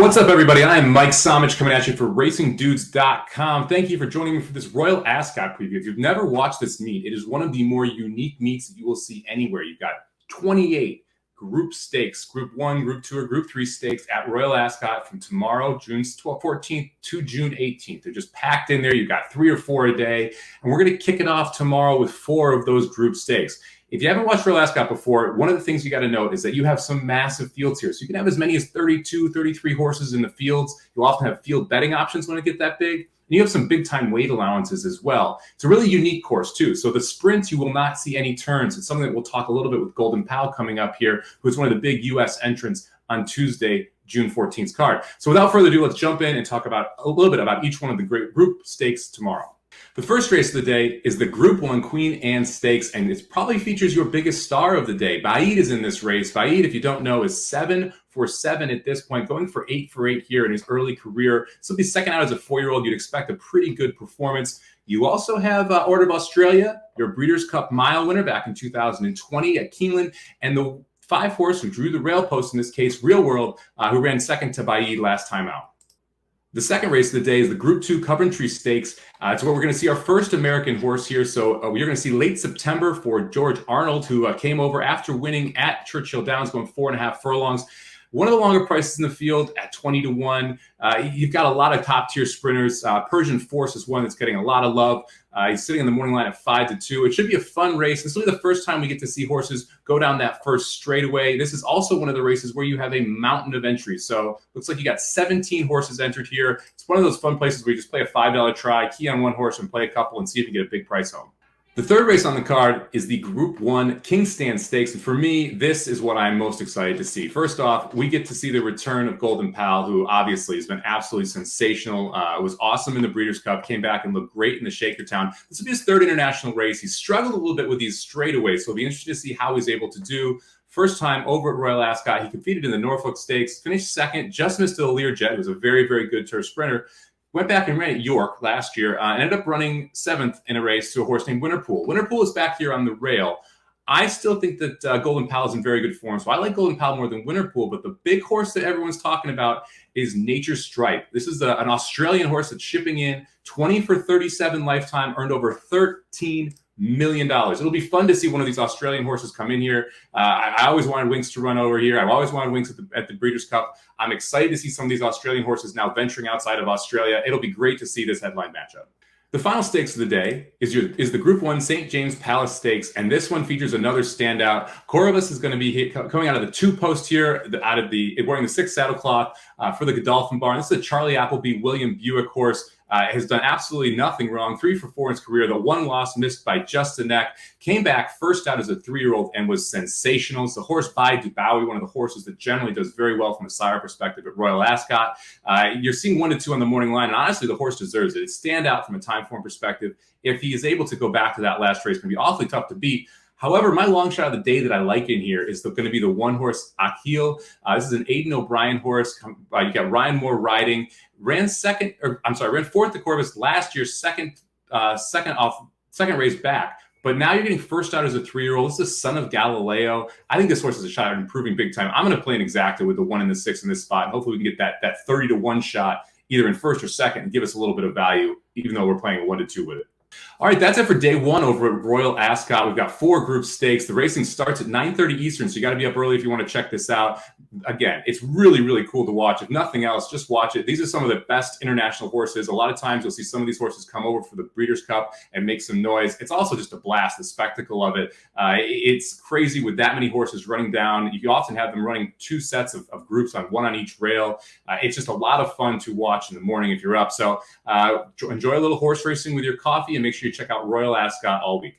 What's up, everybody? I am Mike Somich coming at you for RacingDudes.com. Thank you for joining me for this Royal Ascot preview. If you've never watched this meet, it is one of the more unique meets that you will see anywhere. You've got 28 group stakes, Group 1, Group 2, or Group 3 stakes at Royal Ascot from tomorrow, June 14th to June 18th. They're just packed in there. You've got 3 or 4 a day, and we're going to kick it off tomorrow with 4 of those group stakes. If you haven't watched Royal Ascot before, one of the things you got to note is that you have some massive fields here. So you can have as many as 32, 33 horses in the fields. You'll often have field betting options when it gets that big. And you have some big-time weight allowances as well. It's a really unique course, too. So the sprints, you will not see any turns. It's something that we'll talk a little bit with Golden Pal coming up here, who's one of the big U.S. entrants on Tuesday, June 14th card. So without further ado, let's jump in and talk about a little bit about each one of the great group stakes tomorrow. The first race of the day is the Group 1 Queen Anne Stakes, and it probably features your biggest star of the day. Baaeed is in this race. Baaeed, if you don't know, is 7 for 7 at this point, going for 8 for 8 here in his early career. So he'll be second out as a 4-year-old. You'd expect a pretty good performance. You also have Order of Australia, your Breeders' Cup Mile winner back in 2020 at Keeneland, and the 5-horse who drew the rail post in this case, Real World, who ran second to Baaeed last time out. The second race of the day is the Group 2 Coventry Stakes. It's where we're going to see our first American horse here. So we're going to see late September for George Arnold, who came over after winning at Churchill Downs, going 4.5 furlongs. One of the longer prices in the field at 20 to 1. You've got a lot of top-tier sprinters. Persian Force is one that's getting a lot of love. He's sitting in the morning line at 5 to 2. It should be a fun race. This will be the first time we get to see horses go down that first straightaway. This is also one of the races where you have a mountain of entries. So looks like you got 17 horses entered here. It's one of those fun places where you just play a $5 try, key on one horse, and play a couple and see if you get a big price home. The third race on the card is the Group 1 Kingsstand Stakes, and for me, this is what I'm most excited to see. First off, we get to see the return of Golden Pal, who obviously has been absolutely sensational. Was awesome in the Breeders' Cup, came back and looked great in the Shakertown. This will be his third international race. He struggled a little bit with these straightaways, so it'll be interesting to see how he's able to do. First time over at Royal Ascot, he competed in the Norfolk Stakes, finished second, just missed the Learjet. He was a very, very good turf sprinter. Went back and ran at York last year and ended up running 7th in a race to a horse named Winterpool. Winterpool is back here on the rail. I still think that Golden Pal is in very good form, so I like Golden Pal more than Winterpool, but the big horse that everyone's talking about is Nature Stripe. This is an Australian horse that's shipping in 20 for 37 lifetime, earned over $13 million. It'll be fun to see one of these Australian horses come in here. I always wanted Winks to run over here. I've always wanted Winks at the Breeders' Cup. I'm excited to see some of these Australian horses now venturing outside of Australia. It'll be great to see this headline matchup. The final stakes of the day is the Group 1 St. James Palace Stakes, and this one features another standout. Coroebus is going to be coming out of the 2-post here, wearing the 6 saddlecloth for the Godolphin Barn. This is a Charlie Appleby, William Buick horse. Has done absolutely nothing wrong. 3 for 4 in his career. The 1 loss missed by just a neck. Came back first out as a 3-year-old and was sensational. It's the horse Baaeed and Coroebus, one of the horses that generally does very well from a sire perspective at Royal Ascot. You're seeing 1 to 2 on the morning line, and honestly, the horse deserves it. It's stand out from a time form perspective. If he is able to go back to that last race, it's going to be awfully tough to beat. However, my long shot of the day that I like in here is going to be the 1-horse Akil. This is an Aidan O'Brien horse. You got Ryan Moore riding. Ran 4th at Coroebus last year, second race back. But now you're getting first out as a 3-year-old. This is the son of Galileo. I think this horse has a shot at improving big time. I'm going to play an exacta with the 1 and the 6 in this spot. And hopefully we can get that 30 to 1 shot either in first or second and give us a little bit of value, even though we're playing a 1 to 2 with it. All right, that's it for day 1 over at Royal Ascot. We've got 4 group stakes. The racing starts at 9:30 Eastern, so you got to be up early if you want to check this out. Again, it's really, really cool to watch. If nothing else, just watch it. These are some of the best international horses. A lot of times you'll see some of these horses come over for the Breeders' Cup and make some noise. It's also just a blast, the spectacle of it. It's crazy with that many horses running down. You often have them running 2 sets of groups on 1 on each rail. It's just a lot of fun to watch in the morning if you're up. So enjoy a little horse racing with your coffee and make sure you check out Royal Ascot all week.